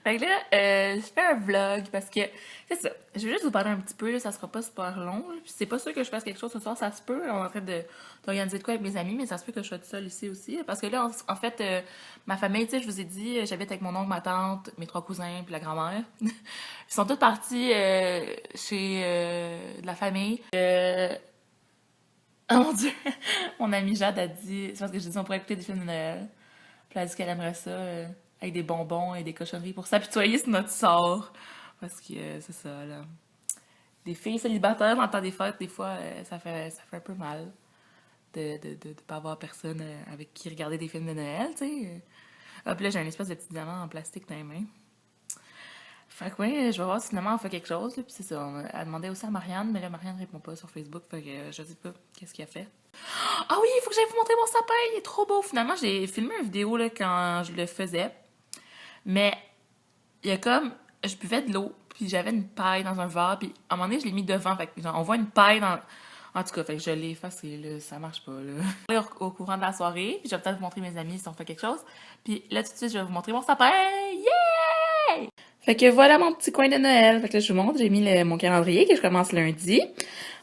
Fait que là, je fais un vlog parce que, c'est ça, je vais juste vous parler un petit peu, là, ça sera pas super long. Là. Puis c'est pas sûr que je fasse quelque chose ce soir, ça se peut. On est en train d'organiser de quoi avec mes amis, mais ça se peut que je sois toute seule ici aussi. Parce que là, en fait, ma famille, tu sais, je vous ai dit, j'habite avec mon oncle, ma tante, mes 3 cousins, puis la grand-mère. Ils sont tous partis chez de la famille. Oh mon Dieu! Mon amie Jade a dit, c'est parce que j'ai dit on pourrait écouter des films de Noël. Puis elle a dit qu'elle aimerait ça avec des bonbons et des cochonneries pour s'apitoyer sur notre sort. Parce que c'est ça, là. Des filles célibataires dans le temps des fêtes, des fois, ça fait un peu mal de pas avoir personne avec qui regarder des films de Noël, tu sais. Ah, puis là, j'ai un espèce de petit diamant en plastique dans les mains. Fait que ouais, je vais voir si finalement on fait quelque chose, là. Puis c'est ça, elle demandait aussi à Marianne, mais là, Marianne répond pas sur Facebook, fait que je sais pas qu'est-ce qu'elle a fait. Ah oui, il faut que j'aille vous montrer mon sapin, il est trop beau. Finalement, j'ai filmé une vidéo là, quand je le faisais. Mais il y a comme. Je buvais de l'eau, puis j'avais une paille dans un verre, puis à un moment donné, je l'ai mis devant. Fait que, genre, on voit une paille dans. En tout cas, fait que je l'ai effacé, là, ça marche pas, là. Au courant de la soirée, puis je vais peut-être vous montrer mes amis si on fait quelque chose. Puis là, tout de suite, je vais vous montrer mon sapin. Yeah! Fait que voilà mon petit coin de Noël. Fait que là, je vous montre, j'ai mis mon calendrier que je commence lundi.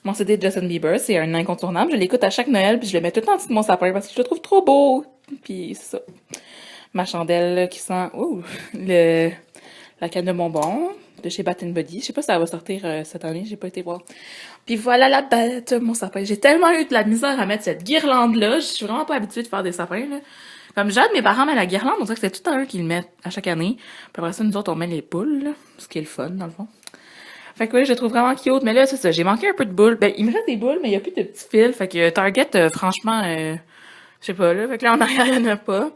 Mon CD de Justin Bieber, c'est un incontournable. Je l'écoute à chaque Noël, puis je le mets tout le temps en dessous de mon sapin parce que je le trouve trop beau. Puis c'est ça. Ma chandelle là, qui sent la canne de bonbons de chez Bath Body. Je sais pas si ça va sortir cette année, j'ai pas été voir. Puis voilà la bête, mon sapin. J'ai tellement eu de la misère à mettre cette guirlande-là. Je suis vraiment pas habituée de faire des sapins, là. Comme Jade, mes parents mettent la guirlande, on dirait que c'est tout un eux qui le mettent à chaque année. Puis après ça, nous autres, on met les poules, là, ce qui est le fun, dans le fond. Fait que oui, je le trouve vraiment cute. Mais là, c'est ça, j'ai manqué un peu de boules. Ben, il me reste des boules, mais il y a plus de petits fils. Fait que Target, franchement, je sais pas, là. Fait que là, en arrière, il y en a pas.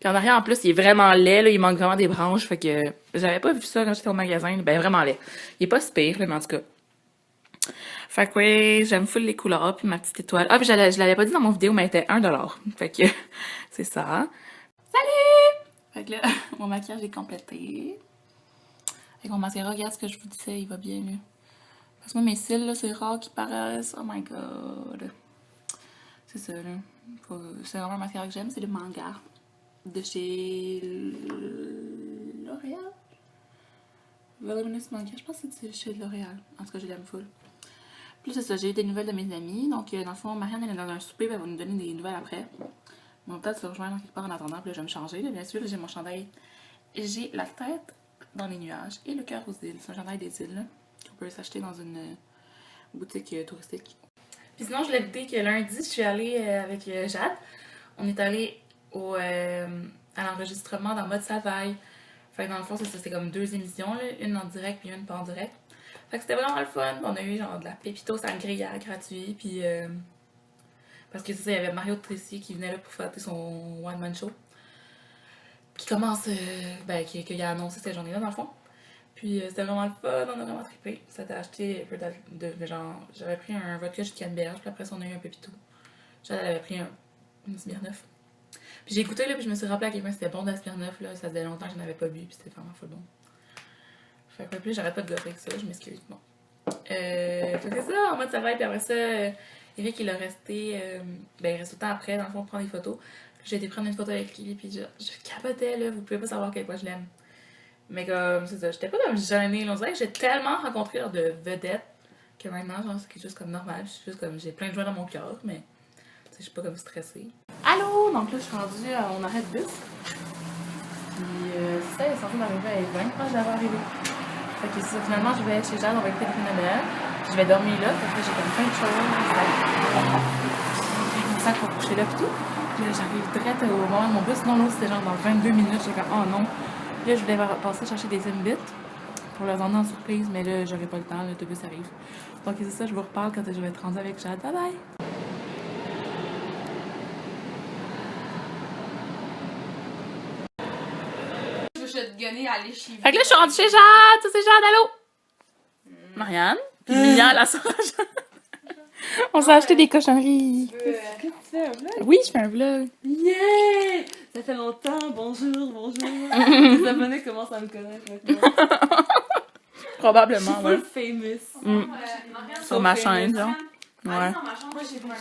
Puis en arrière, en plus, il est vraiment laid, là. Il manque vraiment des branches. Fait que j'avais pas vu ça quand j'étais au magasin. Ben, vraiment laid. Il est pas si pire, là, mais en tout cas. Fait que oui, j'aime full les couleurs. Puis ma petite étoile. Ah, puis je l'avais pas dit dans mon vidéo, mais elle était 1$. Fait que c'est ça. Salut! Fait que là, mon maquillage est complété. Avec mon mascara, regarde ce que je vous disais, il va bien, là. Parce que moi, mes cils, là, c'est rare qu'ils paraissent. Oh my god. C'est ça, là. C'est vraiment un mascara que j'aime, c'est le Manga. De chez L'Oréal. Voluminous Manga, je pense que c'est chez L'Oréal. En tout cas, je l'aime full. Puis c'est ça, j'ai eu des nouvelles de mes amis. Donc, dans le fond, Marianne, elle est dans un souper, elle va nous donner des nouvelles après. On va peut-être se rejoindre quelque part en attendant, puis là, je vais me changer. Là, bien sûr, j'ai mon chandail. J'ai la tête dans les nuages et le cœur aux îles. C'est un chandail des îles, là, qu'on peut s'acheter dans une boutique touristique. Puis sinon, je l'ai dit que lundi, je suis allée avec Jade. On est allé à l'enregistrement dans Mode Savaille. Fait que dans le fond, c'est comme 2 émissions, là, une en direct puis une pas en direct. Fait que c'était vraiment le fun. On a eu genre de la Pépito Sangria gratuit. Puis parce que c'est ça, il y avait Mario Tressier qui venait là pour fêter son one-man show. Qui commence, qu'il a annoncé cette journée-là dans le fond. Puis c'était vraiment le fun, on a vraiment trippé. Ça t'a acheté un peu genre, j'avais pris un vodka jus de canneberge, puis après ça on a eu un pépito. J'avais avait pris une Smirnoff. Puis j'ai écouté là, puis je me suis rappelé à quel point c'était bon de la Smirnoff là, ça faisait longtemps que j'en avais pas bu, puis c'était vraiment full bon. Fait que plus j'arrête pas de gosser avec ça, je m'excuse. Bon. Fait que c'est ça, en mode ça va, puis après ça, Eric il a resté, il reste tout le temps après, dans le fond, pour prendre des photos. J'ai été prendre une photo avec lui, puis je capotais là, vous pouvez pas savoir à quel point je l'aime. Mais comme, c'est ça, j'étais pas comme gênée, là. On dirait que j'ai tellement rencontré de vedettes que maintenant, genre, c'est quelque chose comme normal. Je suis juste comme, j'ai plein de joie dans mon cœur, mais, tu sais, je suis pas comme stressée. Allô! Donc là, je suis rendue à mon arrêt de bus. Puis, c'est ça, elle est censée m'arriver à 20, je d'avoir arrivé. Fait que c'est ça, finalement, je vais chez Jade, on va écouter le film de Noël. Puis, je vais dormir là, parce que j'ai comme plein de choses. J'ai mon sac pour coucher là, pis tout. Puis là, j'arrive direct au moment de mon bus. Sinon, l'autre, c'était genre dans 22 minutes. J'étais comme, oh non. Là, je voulais passer chercher des Zimbits pour leur donner en surprise, mais là, j'aurai pas le temps, l'autobus arrive. Donc, c'est ça, je vous reparle quand je vais être rendue avec Jade. Bye bye! Je vais te gunner à aller chez vous. Fait que là, je suis rendue chez Jade! Ça, c'est Jade, allô? Marianne? Puis Mia, la soeur Jade. On s'est acheté des cochonneries. Qu'est-ce que tu fais, un vlog? Oui, je fais un vlog. Yeah! Ça fait longtemps, bonjour. Les abonnés commencent à me connaître maintenant. Probablement, Je ouais. suis full famous. Sur ma chaîne, genre. Ouais. Dans ma chambre, Moi, j'ai pas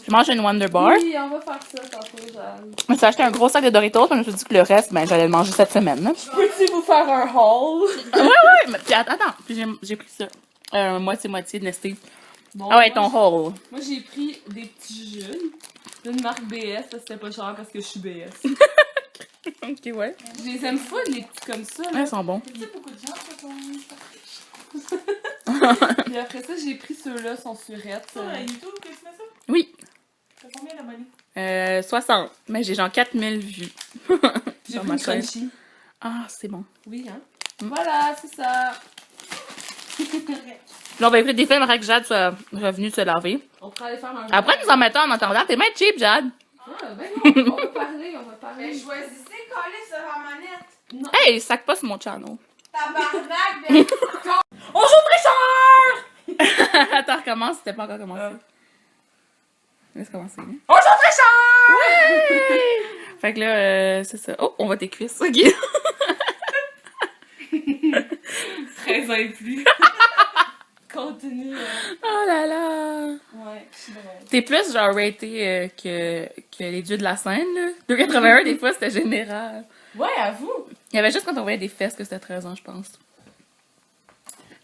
Je mange une Wonder Bar. Oui, on va faire ça tantôt, Jade. Je me suis acheté un gros sac de Doritos, mais je me suis dit que le reste, ben, j'allais le manger cette semaine. Là. Peux-tu vous faire un haul? Ouais, mais puis attends, puis j'ai pris ça. Moitié de Nesté. Bon, Ah ouais, moi, ton haul. Moi, j'ai pris des petits jeunes d'une marque BS, parce que c'était pas cher parce que je suis BS. Ok, ouais. Je les aime full, les petits comme ça, Ouais, là. ils sont bons. Tu sais, beaucoup de gens se sont. Puis après ça, j'ai pris ceux-là, sont surettes. Sur YouTube, que tu fais ça? Oui. T'as combien d'abonnés? 60. Mais j'ai genre 4000 vues. J'ai Sur pris ma une chaîne. crunchy. Ah, c'est bon. Oui, hein? Voilà, c'est ça. Là, on va écouter des films après que Jade soit revenue se laver. On pourrait aller faire un Après, nous en mettons en attendant. T'es bien cheap, Jade. Ah, ben non, on va parler, on va parler. Mais choisissez coller sur la manette. Non. Hey, sac pas sur mon channel. Tabarnak, mais. On joue tricheur! Attends, recommence, c'était pas encore commencé. Laisse commencer. Hein. On joue tricheur! Ouais! Fait que là, c'est ça. Oh, on voit tes cuisses, ok. 13 ans et plus. Continue. Oh là là! Ouais, c'est drôle. T'es plus genre raté que les dieux de la scène, là. 2,81 des fois, c'était général. Ouais, avoue. Il y avait juste quand on voyait des fesses que c'était 13 ans, je pense.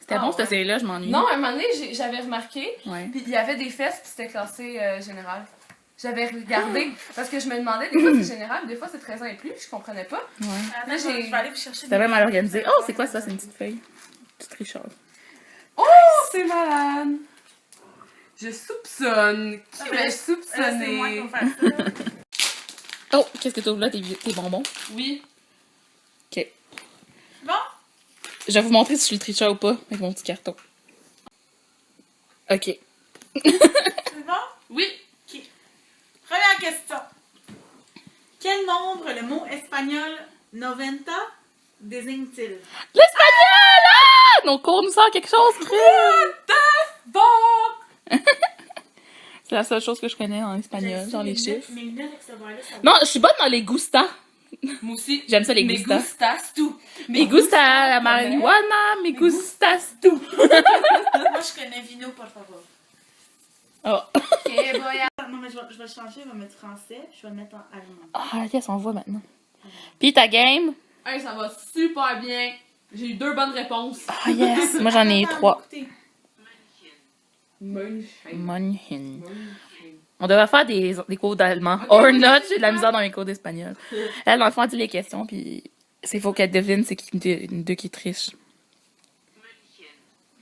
C'était Ah, bon, ouais. cette série-là, je m'ennuie. Non, à un moment donné, j'avais remarqué, Ouais. puis il y avait des fesses, puis c'était classé général. J'avais regardé, parce que je me demandais, des fois c'est général, des fois c'est 13 ans et plus, je comprenais pas. Ouais. Attends, Là, je j'ai- vais aller vous chercher. C'était bien mal organisé. Oh, c'est quoi ça? C'est une petite feuille. Petite tricheur. Oh, c'est malade! Je soupçonne. Qui Ah, va ben, je soupçonner? C'est moi qui vais faire ça. Oh, qu'est-ce que t'ouvres là? Tes bonbons? Oui. Ok. Bon, Je vais vous montrer si je suis le tricheur ou pas avec mon petit carton. Ok. c'est bon? Oui. Première question. Quel nombre le mot espagnol noventa désigne-t-il? L'espagnol! Ah! Nos cours nous sortent quelque chose, Chris! Bon! C'est la seule chose que je connais en espagnol, genre les chiffres. Mes lunettes avec ce verre-là, ça va. Non, je suis bonne dans les gustas. Moi aussi. J'aime ça, les Me gustas. gustas tout. Me gusta la marihuana, me gustas tú. Moi, je connais Vino, por favor. Oh. Ok, boy. Non, mais je vais le changer, je vais mettre français, je vais le mettre en allemand. Ah, yes, on voit maintenant. Puis ta game? Hey, ça va super bien. J'ai eu 2 bonnes réponses. Ah, yes. Moi, j'en ai eu Attends, 3. écoutez. Monhin. On devrait faire des cours d'allemand. Or not, j'ai de la misère dans mes cours d'espagnol. Elle, dans le fond, elle dit les questions, puis c'est faut qu'elle devine c'est qui deux qui triche.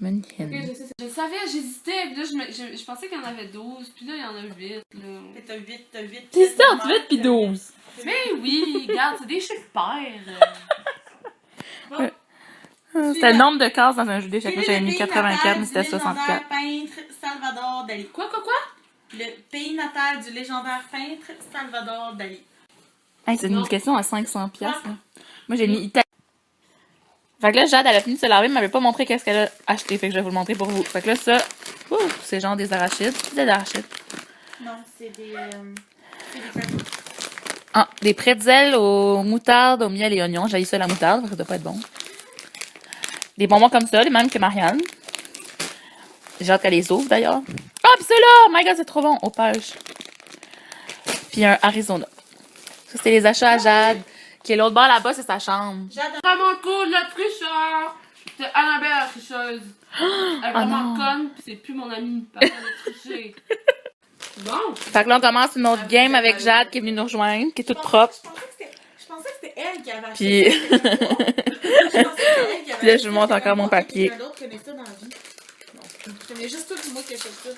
Monhin. Ok, je savais, j'hésitais, puis là, je pensais qu'il y en avait 12, puis là, il y en a 8, là. Mais t'as 8. T'es ça, entre 8 puis 12. Mais oui, regarde, c'est des chiffres pairs. C'était le nombre de cases dans un jeu d'échecs. Quel Moi, est j'avais le mis pays 84, natal mais du c'était légendaire 64. peintre Salvador Dali. Quoi? Le pays natal du légendaire peintre Salvador Dali. Hey, c'est une Non. question à 500 piastres, là. Moi, j'ai mis Italie. Fait que là, Jade, elle a fini de se laver, mais elle m'avait pas montré qu'est-ce qu'elle a acheté. Fait que je vais vous le montrer pour vous. Fait que là, ça, c'est genre des arachides. C'est des arachides. Non, c'est des crackers. Ah, des pretzels aux moutardes, au miel et oignons. J'ai eu ça la moutarde, ça doit pas être bon. Des bonbons comme ça, les mêmes que Marianne. J'ai hâte qu'elle les ouvre d'ailleurs. Ah, pis c'est là! Oh my god, c'est trop bon! Au pêche. Puis un Arizona. Ça, c'était les achats à Jade. Qui est l'autre bord là-bas, c'est sa chambre. J'adore. Vraiment cool, la tricheur! C'était Annabelle la tricheuse. Elle est vraiment non. conne, pis c'est plus mon amie. Parce qu'elle a triché. Bon. Fait que là, on commence une autre game avec Jade qui est venue nous rejoindre, qui est toute propre. Je pensais que c'était elle qui avait acheté. Puis- ça. Je pensais que c'était elle qui avait Puis là, je acheté vous montre ça. encore mon papier. Quelqu'un d'autre connaît ça dans la vie. Non. Je connais juste toi et moi qui achète ça.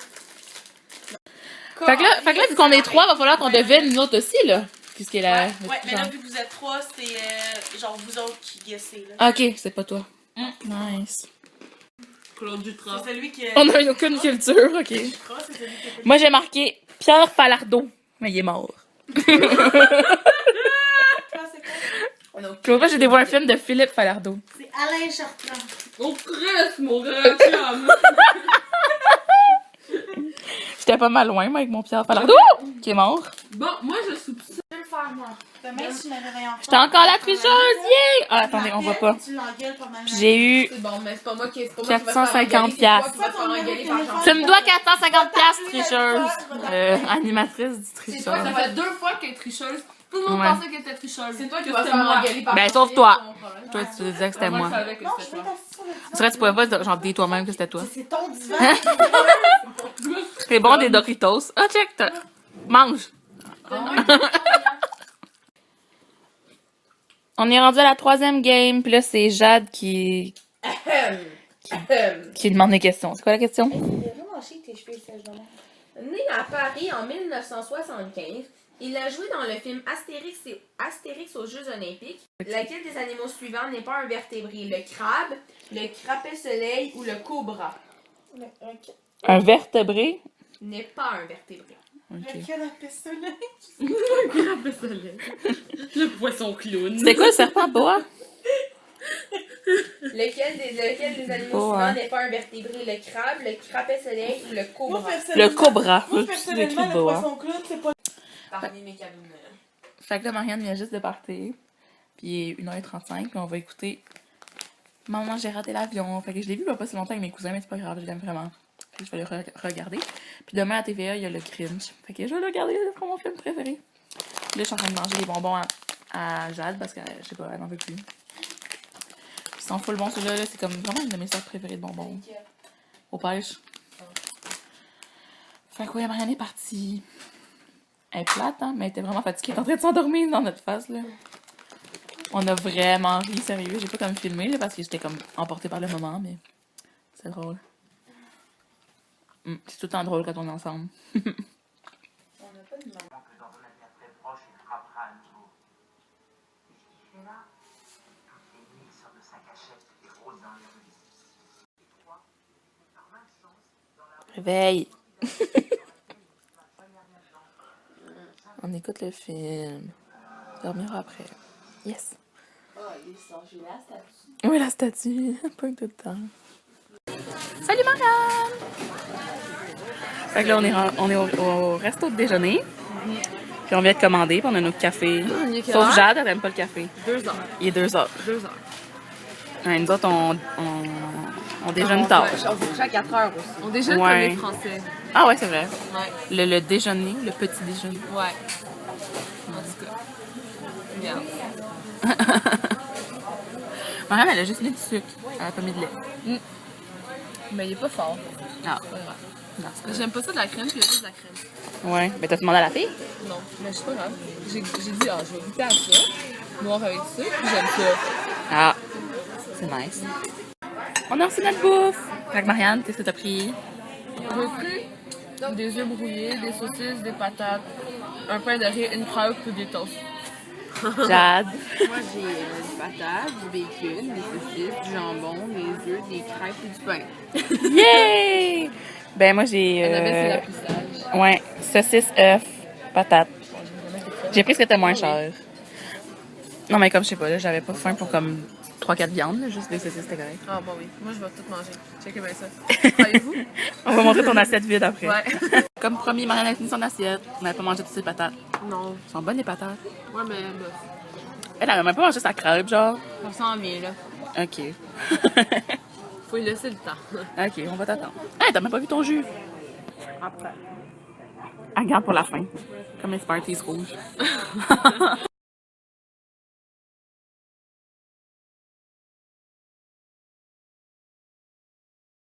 Fait que là, vu qu'on est 3, va falloir qu'on devine une autre aussi, là. Puisqu'elle est la. Ouais, mais là, vu que vous êtes 3, c'est genre vous autres qui guessez. Là. Ah, ok, c'est pas toi. Nice. Claude Dutra. C'est celui qui. On a aucune culture, ok. Je crois que c'est celui qui a fait. Moi, j'ai marqué Pierre Falardeau, mais il est mort. Toi, c'est quoi? Puis j'ai dévoilé un film de Philippe Falardeau. C'est Alain Chartrand. Oh, Chris, mon grand chum! J'étais pas mal loin, moi, avec mon Pierre Falardeau, qui est mort. Bon, moi, je soupçonne. Je vais le faire, moi. Demain, si tu me réveilles en J'étais encore la tricheuse! Yeah! Ah, attendez, on voit pas. Tu l'engueules pendant Puis j'ai eu C'est bon, mais c'est pas moi qui va te 450 faire engueuler, c'est toi qui vas te faire engueuler par Jean. Tu me dois 450 tricheuse! Animatrice du C'est toi, ça tricheur. fait 2 fois qu'elle est tricheuse. Tout le monde Ouais. pensait qu'elle était tricheuse. C'est toi qui vas te c'était faire moi. engueuler par Ben, Jean. sauf toi. C'est ton problème. Toi, tu disais que c'était Moi, moi. je savais que Non, je c'était vais toi. t'asseoir sur le divan. C'est vrai, tu pouvais pas genre dire toi-même que c'était toi. C'est ton divan. C'est bon des Doritos. Ah, check, mange! On est rendu à la 3e game, puis là, c'est Jade qui demande des questions. C'est quoi la question? C'est vraiment chic tes cheveux sèches de même. Né à Paris en 1975, il a joué dans le film Astérix aux Jeux Olympiques. Lequel des animaux suivants n'est pas un vertébré? Le crabe, le crapet-soleil ou le cobra? Un vertébré? N'est pas un vertébré. Ok. Lequel a pistolet? Le poisson clown. C'était quoi le serpent boa? Lequel des animaux Boa. suivants n'est pas un vertébré? Le crabe, le crapet-soleil ou le Moi, cobra? Le personnellement- cobra. Moi, Tu personnellement, l'écris le boa. poisson clown, c'est pas... Parmi mes cabines. Fait que là, Marianne vient juste de partir. Puis il est 1h35, puis on va écouter Maman, j'ai raté l'avion. Fait que je l'ai vu il y a pas si longtemps avec mes cousins, mais c'est pas grave, je l'aime vraiment. Fait que je vais le regarder. Puis demain à TVA, il y a le Grinch. Fait que je vais le regarder, c'est mon film préféré. Là, je suis en train de manger des bonbons à Jade parce que, je sais pas, elle n'en veut plus. Ils sont full bons, ceux-là, là, c'est comme vraiment une de mes sortes préférées de bonbons. Aux pêches. Fait que ouais, Marianne est partie. Elle est plate, hein, mais elle était vraiment fatiguée. Elle est en train de s'endormir dans notre face, là. On a vraiment ri, sérieux. J'ai pas comme filmé, là, parce que j'étais comme emportée par le moment, mais c'est drôle. C'est tout le temps drôle quand on est ensemble. On n'a pas de maman. que dans un avenir très proche, il frappera à nouveau. Qu'est-ce qu'il fait là? Toutes les nuits, il sort de sa cachette et rôde dans les rues. Et toi, par malchance, dans la Réveille! On écoute le film. Dormira après. Yes! Oh, il est sorti là, statue. Oui, la statue. Pas tout le temps. Salut Marianne! Fait que là, on est au resto de déjeuner. Puis on vient de commander, puis on a notre café. Il est quelle Sauf heure? Jade, elle aime pas le café. 2 heures. Il est 2h. 2 heures. Ouais, nous autres, on déjeune tard. On se couche à 4 heures aussi. On déjeune Ouais. comme les Français. Ah ouais, c'est vrai. Ouais. Le déjeuner, le petit déjeuner. Ouais. En tout cas. Regarde. Marianne, elle a juste mis du sucre. Elle a pas mis de lait. Mais il est pas fort. Ah. C'est pas grave. Non, c'est pas J'aime pas ça de la crème, puis il y a juste de la crème. grave. Ouais. Mais t'as demandé à la fille? Non, mais c'est pas grave. J'ai dit, ah, je vais goûter à ça. Noir avec ça, puis j'aime ça. Ah. C'est nice. On a reçu notre bouffe. Fait que Marianne, qu'est-ce que t'as pris? J'ai pris des œufs brouillés, des saucisses, des patates, un pain de riz, une crêpe ou des toasts. Jade. Moi, j'ai des patates, du bacon, des saucisses, du jambon, des œufs, des crêpes et du pain. Yay! Ben moi j'ai... Annabelle, c'est la plus sage. Ouais, saucisse, œuf, patate. J'ai pris ce qui était moins cher. Non mais comme je sais pas, là, j'avais pas faim pour comme 3-4 viandes, là, juste des saucisses, c'était correct. Ah, bon, oui. Moi, je vais tout manger. Checkez bien ça. Savez-vous? On va montrer ton assiette vide après. Ouais. Comme promis, Marianne a fini son assiette. On n'avait pas mangé toutes ses patates. Non. Elles sont bonnes les patates. Ouais, mais bof. Elle avait même pas mangé sa crêpe, genre. Ça sent bien, là. Ok. Faut y laisser le temps. Ok, on va t'attendre. Hey, t'as même pas vu ton jus? Après. Ah, regarde pour la fin. Comme les Sparties rouges.